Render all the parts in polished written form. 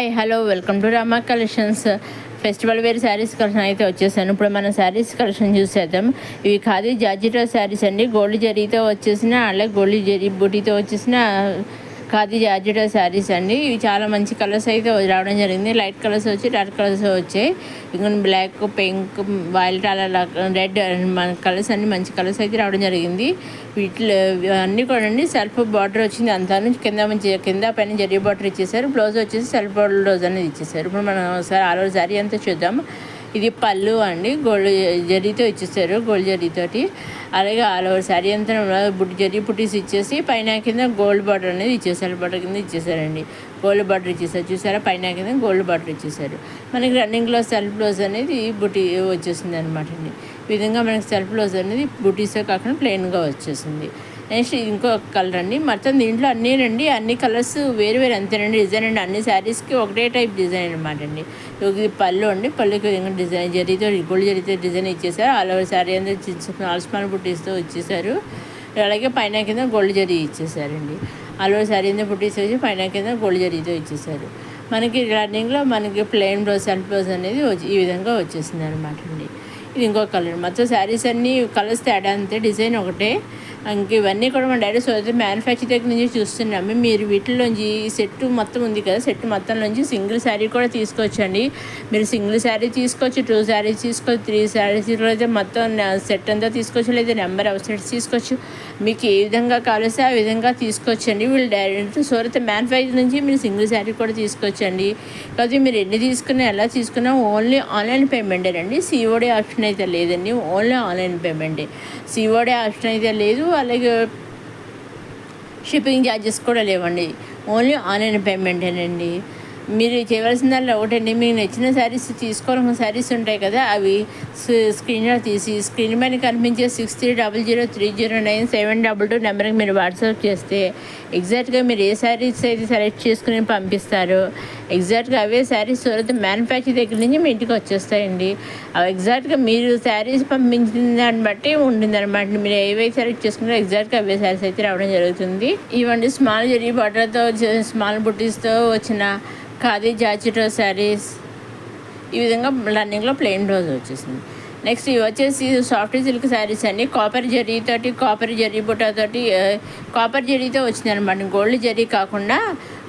Hi hello welcome to Rama collections. Festival wear sarees collection అయితే వచ్చేసాను. ఇప్పుడు మనం శారీస్ కలెక్షన్ చూసేద్దాం. ఇవి ఖాదీ జార్జెట్ శారీస్ అండి. గోల్డ్ జరీతో వచ్చేసిన అలాగే గోల్డ్ జరీ బూటీతో వచ్చేసిన ఖాదీ జార్జెట్ శారీస్ అండి. ఇవి చాలా మంచి కలర్స్ అయితే రావడం జరిగింది. లైట్ కలర్స్ వచ్చి డార్క్ కలర్స్ వచ్చాయి. ఇంకా బ్లాక్, పింక్, వైలెట్ అలా రెడ్ కలర్స్ అన్ని మంచి కలర్స్ అయితే రావడం జరిగింది. వీటిలో అన్నీ కూడా అండి సెల్ఫ్ బార్డర్ వచ్చింది. అంతా నుంచి కింద పైన జరీ బార్డర్ ఇచ్చేసారు. బ్లౌజ్ వచ్చేసి సెల్ఫ్ బ్లౌజ్ అనేది ఇచ్చేసారు. ఇప్పుడు మనం ఒకసారి ఆల్ ఓవర్ శారీ అంతా చూద్దాం. ఇది పళ్ళు అండి, గోల్డ్ జరీతో ఇచ్చేసారు, గోల్డ్ జరీతోటి. అలాగే ఆల్ ఓవర్ శారీ అంతా జరీ పుట్టీస్ ఇచ్చేసి పైన కింద గోల్డ్ బార్డర్ అనేది ఇచ్చేసారు. బార్డర్ కింద ఇచ్చేసారండి, గోల్డ్ బార్డర్ ఇచ్చేసారు. చూసారా, పైన కింద గోల్డ్ బార్డర్ ఇచ్చేసారు. మనకి రన్నింగ్లో సెల్ఫ్ బ్లౌజ్ అనేది బుటీ వచ్చేసింది అనమాట అండి. ఈ విధంగా మనకి సెల్ఫ్ బ్లౌజ్ అనేది బుటీసే కాకుండా ప్లెయిన్గా వచ్చేసింది. నెక్స్ట్ ఇంకో కలర్ అండి. మొత్తం దీంట్లో అన్ని కలర్స్ వేరు వేరు అంతేనండి. డిజైన్ అండి, అన్ని శారీస్కి ఒకటే టైప్ డిజైన్ అనమాట అండి. ఇది పళ్ళు అండి, పళ్ళుకి విధంగా డిజైన్ జరీతో గోల్డ్ జరీతో డిజైన్ ఇచ్చేసారు. ఆల్ ఓవర్ శారీ అంతా స్మాల్ బుట్టీస్తో ఇచ్చేసారు. అలాగే పైన కింద గోల్డ్ జరీ ఇచ్చేసారండి. ఆల్ ఓవర్ శారీ అంతా బుట్టీస్ వచ్చి పైన కింద గోల్డ్ జరీతో ఇచ్చేసారు. మనకి రన్నింగ్లో మనకి ప్లెయిన్ బ్లౌజ్, సెల్ఫ్ బ్లౌజ్ అనేది ఈ విధంగా వచ్చేసింది అనమాట అండి. ఇది ఇంకో కలర్. మొత్తం శారీస్ అన్నీ కలర్స్ తేడా అంతే, డిజైన్ ఒకటే. ఇంక ఇవన్నీ కూడా మనం డైరెక్ట్ అయితే మ్యానుఫ్యాక్చర్ దగ్గర నుంచి చూస్తున్నాము. మీరు వీటిలోంచి సెట్ మొత్తం ఉంది కదా, సెట్ మొత్తంలోంచి సింగిల్ శారీ కూడా తీసుకోవచ్చండి. మీరు సింగిల్ శారీ తీసుకోవచ్చు, 2 శారీస్ తీసుకోవచ్చు, 3 శారీస్ అయితే మొత్తం సెట్ అంతా తీసుకోవచ్చు, లేదా నెంబర్ ఆఫ్ సెట్స్ తీసుకోవచ్చు. మీకు ఏ విధంగా కావాల్సి ఆ విధంగా తీసుకోవచ్చండి. వీళ్ళు డైరెక్ట్ సూరత్ మ్యానుఫ్యాక్చర్ నుంచి మీరు సింగిల్ శారీ కూడా తీసుకోవచ్చండి. కాబట్టి మీరు ఎన్ని తీసుకున్నా ఎలా తీసుకున్నా ఓన్లీ ఆన్లైన్ పేమెంటేనండి. సిఓడి ఆప్షన్ అయితే లేదండి, ఓన్లీ ఆన్లైన్ పేమెంటే. సిఓడి ఆప్షన్ అయితే లేదు, అలాగే షిప్పింగ్ ఛార్జెస్ కూడా లేవండి. ఓన్లీ ఆన్లైన్ పేమెంటేనండి. మీరు చేయవలసిందల్లా ఒకటండి, మీకు నచ్చిన శారీస్ తీసుకోవాలన్న శారీస్ ఉంటాయి కదా, అవి స్క్రీన్ షాట్ తీసి స్క్రీన్ పైన కనిపించే 6300309722 నెంబర్కి మీరు వాట్సాప్ చేస్తే ఎగ్జాక్ట్గా మీరు ఏ శారీస్ అయితే సెలెక్ట్ చేసుకుని పంపిస్తారో ఎగ్జాక్ట్గా అవే శారీస్ సూరత్ మ్యానుఫ్యాక్చర్ దగ్గర నుంచి మీ ఇంటికి వచ్చేస్తాయండి. అవి ఎగ్జాక్ట్గా మీరు శారీస్ పంపించిన దాన్ని బట్టి ఉంటుందన్నమాట. మీరు ఏవైతే సెలెక్ట్ చేసుకుంటారో ఎగ్జాక్ట్గా అవే శారీస్ అయితే రావడం జరుగుతుంది. ఇవ్వండి స్మాల్ జరీ బార్డర్తో స్మాల్ బుట్టీస్తో వచ్చిన ఖాదీ జార్జెట్ శారీస్ ఈ విధంగా రన్నింగ్లో ప్లెయిన్ బ్లౌజ్ వచ్చేసింది. నెక్స్ట్ ఇవి వచ్చేసి సాఫ్ట్ సిల్క్ శారీస్ అండి. కాపర్ జరీ బుట్టాతోటి కాపర్ జరీతో వచ్చింది అనమాట. గోల్డ్ జరీ కాకుండా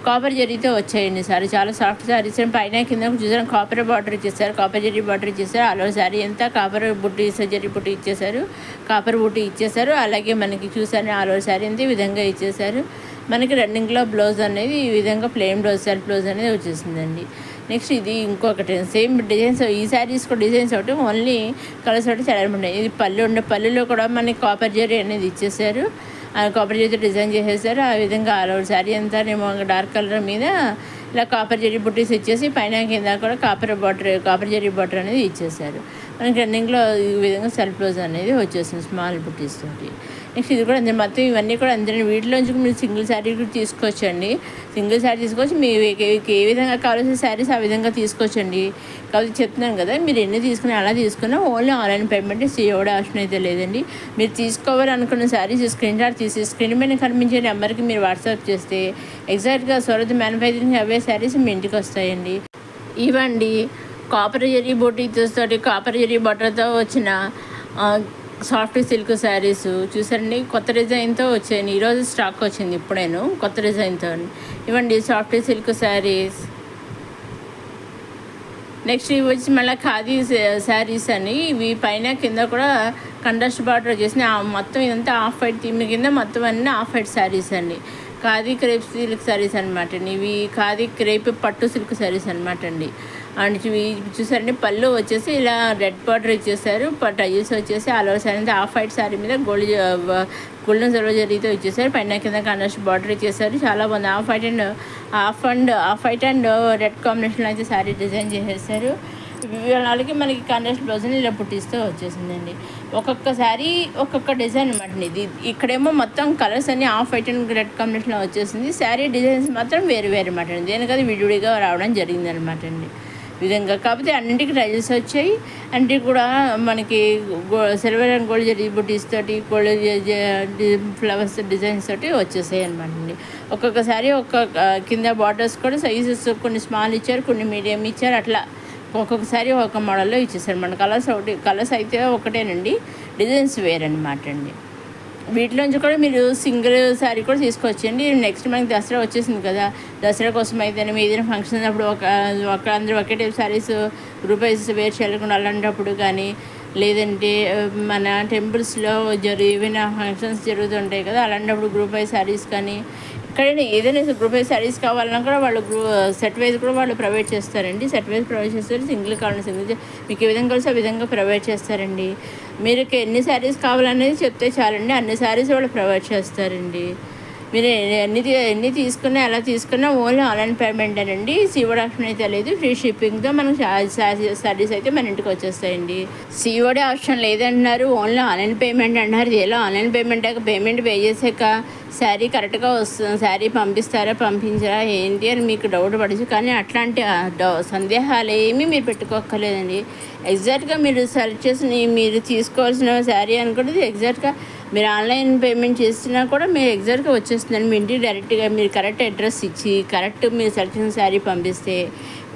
కాపర్ జరీతో వచ్చాయండి సారీ. చాలా సాఫ్ట్ శారీస్. పైన కింద చూసారు కాపర్ బార్డర్ ఇచ్చేసారు, కాపర్ జరీ బార్డర్ ఇచ్చేసారు. అలా శారీ అంతా కాపర్ బుట్టి జరీ బుట్టి ఇచ్చేసారు, కాపర్ బుట్టి ఇచ్చేసారు. అలాగే మనకి చూసారు ఆల్ ఓవర్ శారీ అంతా ఈ విధంగా ఇచ్చేసారు. మనకి రన్నింగ్లో బ్లౌజ్ అనేది ఈ విధంగా ప్లెయిన్ బ్లౌజ్, సెల్ఫ్ బ్లౌజ్ అనేది వచ్చేసిందండి. నెక్స్ట్ ఇది ఇంకొకటి సేమ్ డిజైన్స్. ఈ శారీస్ కూడా డిజైన్స్ ఒకటి, ఓన్లీ కలర్స్ ఒకటి చాలా ఉంటాయి. ఇది పళ్ళులో కూడా మనకి కాపర్ జరీ అనేది ఇచ్చేసారు. కాపర్ జరీతో డిజైన్ చేసేసారు. ఆ విధంగా ఆల్ ఓవర్ శారీ అంతా డార్క్ కలర్ మీద ఇలా కాపర్ జరీ బుట్టీస్ ఇచ్చేసి పైన కింద కూడా కాపర్ జరీ బార్డర్ అనేది ఇచ్చేసారు. మనకి రన్నింగ్లో ఈ విధంగా సెల్ఫ్ బ్లౌజ్ అనేది వచ్చేసింది స్మాల్ బుట్టీస్ తోటి. నెక్స్ట్ ఇది కూడా అంతే. మొత్తం ఇవన్నీ కూడా అందరూ వీటిలోంచి మీరు సింగిల్ శారీ కూడా తీసుకోవచ్చండి. సింగిల్ శారీ తీసుకోవచ్చు, మీకు ఏ విధంగా కావాల్సిన శారీస్ ఆ విధంగా తీసుకోవచ్చండి. కాబట్టి చెప్తున్నాను కదా, మీరు ఎన్ని తీసుకున్నా అలా తీసుకున్నా only online payment, COD option అయితే లేదండి. మీరు తీసుకోవాలనుకున్న శారీస్ స్క్రీన్ షాట్ తీసి స్క్రీన్ మీద కనిపించే నెంబర్కి మీరు వాట్సాప్ చేస్తే ఎగ్జాక్ట్గా సూరత్ మ్యానుఫ్యాక్చరింగ్ అవే శారీస్ మీ ఇంటికి వస్తాయండి. ఇవ్వండి కాపర్ జరీ బూటీతోటి కాపర్ జరీ బట్టర్తో వచ్చిన సాఫ్ట్ సిల్క్ శారీస్ చూసారండి. కొత్త డిజైన్తో వచ్చాయి, ఈరోజు స్టాక్ వచ్చింది ఇప్పుడేను కొత్త డిజైన్తో. ఇవ్వండి సాఫ్ట్ సిల్క్ శారీస్. నెక్స్ట్ ఇవి వచ్చి మళ్ళీ ఖాదీ శారీస్ అని, ఇవి పైన కింద కూడా కంట్రాస్ట్ బార్డర్ వచ్చేసి మొత్తం ఇదంతా ఆఫ్ వైట్ థీమ్ కింద మొత్తం అన్నీ ఆఫ్ వైట్ శారీస్ అండి. ఖాదీ క్రేప్ సిల్క్ శారీస్ అనమాట అండి. ఇవి ఖాదీ క్రేప్ పట్టు సిల్క్ శారీస్ అనమాట అండి. అండ్ చూసారండి పళ్ళు వచ్చేసి ఇలా రెడ్ బార్డర్ ఇచ్చేసారు, టైల్స్ వచ్చేసి ఆల్ ఓవర్ శారీ అంతా ఆఫ్ వైట్ శారీ మీద గోల్డెన్ సిల్వర్ జరీతో ఇచ్చేసారు. పైన కింద కంట్రాస్ట్ బార్డర్ ఇచ్చేసారు. చాలా బాగుంది. ఆఫ్ వైట్ అండ్ రెడ్ కాంబినేషన్లో అయితే శారీ డిజైన్ చేసేసారు. అలాగే మనకి కంట్రాస్ట్ బ్లౌజ్ని ఇలా పుట్టిస్తూ వచ్చేసిందండి. ఒక్కొక్క శారీ ఒక్కొక్క డిజైన్ అనమాట. ఇది ఇక్కడేమో మొత్తం కలర్స్ అన్నీ ఆఫ్ వైట్ అండ్ రెడ్ కాంబినేషన్లో వచ్చేసింది. శారీ డిజైన్స్ మాత్రం వేరు వేరు అనమాట అండి. దేనికది విడివిడిగా రావడం జరిగింది అనమాట అండి. విధంగా. కాకపోతే అన్నింటికి టైల్స్ వచ్చాయి. అన్నిటికి కూడా మనకి సిల్వర్ అండ్ గోల్డ్ జరీ బుటీస్ తోటి గోల్డ్ ఫ్లవర్స్ డిజైన్స్ తోటి వచ్చేసాయి అనమాట అండి. ఒక్కొక్కసారి కింద బార్డర్స్ కూడా సైజెస్ కొన్ని స్మాల్ ఇచ్చారు, కొన్ని మీడియం ఇచ్చారు. అట్లా ఒక్కొక్కసారి ఒక మోడల్లో ఇచ్చేసారు. మన కలర్స్ అయితే ఒకటేనండి, డిజైన్స్ వేరనమాట అండి. వీటిలోంచి కూడా మీరు సింగిల్ శారీ కూడా తీసుకోవచ్చండి. నెక్స్ట్ మనకి దసరా వచ్చేసింది కదా, దసరా కోసం అయితే ఏదైనా ఫంక్షన్ ఉన్నప్పుడు అందరూ ఒకే type saris group wise wear చేయకుండా అలాంటప్పుడు కానీ, లేదంటే మన టెంపుల్స్లో ఏవైనా ఫంక్షన్స్ జరుగుతుంటాయి కదా, అలాంటప్పుడు గ్రూప్ వైజ్ శారీస్ కానీ, ఎక్కడైనా ఏదైనా గ్రూప్ వైజ్ శారీస్ కావాలన్నా కూడా వాళ్ళు సెట్ వైజ్ కూడా వాళ్ళు ప్రొవైడ్ చేస్తారండి. సెట్ వైజ్ ప్రొవైడ్ చేస్తారు. సింగిల్ కావాలని సింగిల్ మీకు ఏ విధంగా కలిసి ఆ విధంగా ప్రొవైడ్ చేస్తారండి. మీరు ఎన్ని శారీస్ కావాలనేది చెప్తే చాలండి, అన్ని శారీస్ వాళ్ళు ప్రొవైడ్ చేస్తారండి. మీరు ఎన్ని తీసుకున్నా ఎలా తీసుకున్నా ఓన్లీ ఆన్లైన్ పేమెంటేనండి. సీఓడి ఆప్షన్ అయితే లేదు. ఫ్రీ షిప్పింగ్తో మనం శారీస్ అయితే మన ఇంటికి వచ్చేస్తాయండి. సీఓడి ఆప్షన్ లేదంటున్నారు, ఓన్లీ ఆన్లైన్ పేమెంట్ అంటున్నారు. ఇలా ఆన్లైన్ పేమెంట్ పే చేసాక శారీ కరెక్ట్గా వస్తుంది, శారీ పంపిస్తారా పంపించరా ఏంటి అని మీకు డౌట్ పడచ్చు. కానీ అట్లాంటి సందేహాలు ఏమీ మీరు పెట్టుకోక్కర్లేదండి. ఎగ్జాక్ట్గా మీరు సెలెక్ట్ చేసిన మీరు తీసుకోవాల్సిన శారీ అనుకుంటుంది ఎగ్జాక్ట్గా మీరు ఆన్లైన్ పేమెంట్ చేసినా కూడా మీరు ఎగ్జాక్ట్గా వచ్చేస్తుందండి. మీ ఇంటికి డైరెక్ట్గా మీరు కరెక్ట్ అడ్రస్ ఇచ్చి కరెక్ట్ మీరు సెలెక్ట్ చేసిన శారీ పంపిస్తే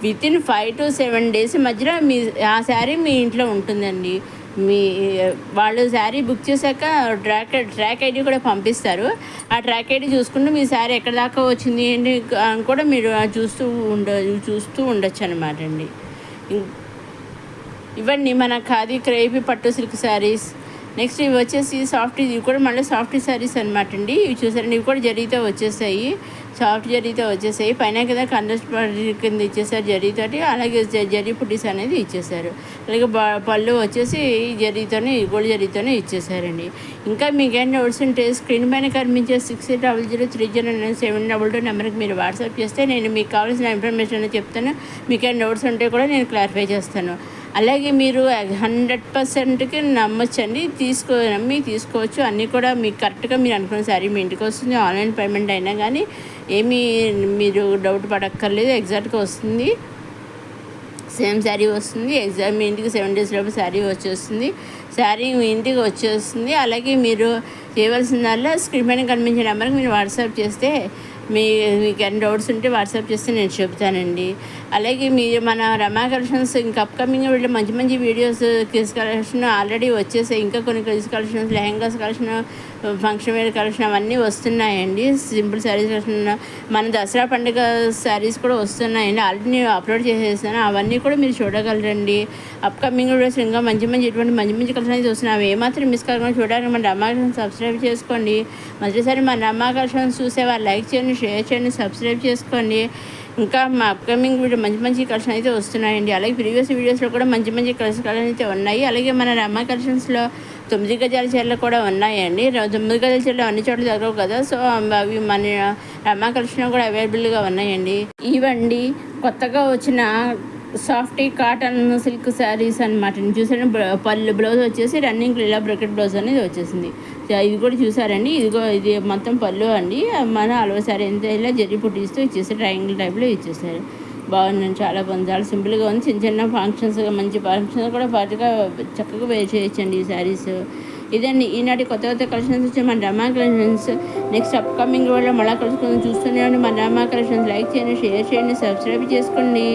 వితిన్ 5 to 7 days మధ్యలో ఆ శారీ మీ ఇంట్లో ఉంటుందండి. వాళ్ళు శారీ బుక్ చేశాక ట్రాక్ ఐడి కూడా పంపిస్తారు. ఆ ట్రాక్ ఐడి చూసుకుంటూ మీ శారీ ఎక్కడ దాకా వచ్చింది ఏంటి అని కూడా మీరు చూస్తూ ఉండొచ్చు అనమాట అండి. ఇవన్నీ మన ఖాదీ క్రేపీ పట్టు సిల్క్ శారీస్. నెక్స్ట్ ఇవి వచ్చేసి ఇవి కూడా మళ్ళీ సాఫ్ట్ శారీస్ అనమాట అండి. ఇవి చూసారండి, ఇవి కూడా జరీతో వచ్చేసాయి, సాఫ్ట్ జరీతో వచ్చేసాయి. పైన కదా కండస్ట్ కింద ఇచ్చేసారు జరీతోటి, అలాగే జరీ పుట్టీస్ అనేది ఇచ్చేసారు. అలాగే పళ్ళు వచ్చేసి గోల్డ్ జరీతోనే ఇచ్చేసారండి. ఇంకా మీకేం డౌట్స్ ఉంటే స్క్రీన్ పైన కనిపించే 6800309722 నెంబర్కి మీరు వాట్సాప్ చేస్తే నేను మీకు కావాల్సిన ఇన్ఫర్మేషన్ చెప్తాను. మీకేం డౌట్స్ ఉంటే కూడా నేను క్లారిఫై చేస్తాను. అలాగే మీరు 100%కి నమ్మొచ్చండి, నమ్మి తీసుకోవచ్చు. అన్నీ కూడా మీకు కరెక్ట్గా మీరు అనుకున్న శారీ మీ ఇంటికి వస్తుంది. ఆన్లైన్ పేమెంట్ అయినా కానీ ఏమీ మీరు డౌట్ పడక్కర్లేదు, ఎగ్జాక్ట్గా వస్తుంది. సేమ్ శారీ వస్తుంది. మీ ఇంటికి 7 days లోపు శారీ వచ్చేస్తుంది. శారీ మీ ఇంటికి వచ్చేస్తుంది. అలాగే మీరు చేయవలసిందల్లా స్క్రీన్ పైన కనిపించే నెంబర్కి మీరు వాట్సాప్ చేస్తే మీకు ఎన్ని డౌట్స్ ఉంటే వాట్సాప్ చేస్తే నేను చెప్తానండి. అలాగే మీరు మన రమా కలెక్షన్స్ ఇంకా అప్కమింగ్ వీళ్ళు మంచి వీడియోస్ కిడ్స్ కలెక్షన్ ఆల్రెడీ వచ్చేసాయి. ఇంకా కొన్ని kids collections, lehengas collection, function wear collection అవన్నీ వస్తున్నాయండి. సింపుల్ శారీస్ కలెక్షన్, మన దసరా పండుగ శారీస్ కూడా వస్తున్నాయండి. ఆల్రెడీ నేను అప్లోడ్ చేసేసాను, అవన్నీ కూడా మీరు చూడగలరండి. అప్కమింగ్ వీడియోస్ ఇంకా ఇటువంటి మంచి కలెక్షన్స్ వస్తున్నాయి. అవి ఏమాత్రం మిస్ కాకుండా చూడడానికి మన రమా కలెక్షన్స్ సబ్స్క్రైబ్ చేసుకోండి. మొదటిసారి మన రమా కలెక్షన్స్ చూసేవారు లైక్ చేయండి, షేర్ చేయండి, సబ్స్క్రైబ్ చేసుకోండి. ఇంకా మా అప్కమింగ్ వీడియో మంచి కలెక్షన్ అయితే వస్తున్నాయండి. అలాగే ప్రీవియస్ వీడియోస్లో కూడా మంచి కలెక్షన్ అయితే ఉన్నాయి. అలాగే మన రమా కలెక్షన్స్లో 9 గజాల చీరలు కూడా ఉన్నాయండి. 9 గజాల చీరలు అన్ని చోట్ల దొరకవు కదా, సో అవి మన రమా కలెక్షన్లో కూడా అవైలబుల్గా ఉన్నాయండి. ఇవండి కొత్తగా వచ్చిన సాఫ్ట్ కాటన్ సిల్క్ శారీస్ అనమాట. చూసాను, బ్లౌజ్ వచ్చేసి రన్నింగ్ ఇలా బ్రకెట్ బ్లౌజ్ అనేది వచ్చేసింది. ఇది కూడా చూసారండి, ఇది మొత్తం పళ్ళు అండి. మన అలవ శారీ ఎంత ఇలా జరీ పుట్టిస్తూ ఇచ్చేసారు, ట్రయాంగిల్ టైప్లో ఇచ్చేసారు. బాగుందండి, చాలా బాగుంది, చాలా సింపుల్గా ఉంది. చిన్న ఫంక్షన్స్, మంచి ఫంక్షన్స్ కూడా పాటుగా చక్కగా వేర్ చేయొచ్చండి ఈ శారీస్. ఇదండి ఈనాటి కొత్త కలెక్షన్స్ వచ్చి మన రమా కలెక్షన్స్. నెక్స్ట్ అప్కమింగ్ వల్ల మళ్ళీ కలుసుకొని చూస్తూనే మన రమా కలెక్షన్స్. లైక్ చేయండి, షేర్ చేయండి, సబ్స్క్రైబ్ చేసుకోండి.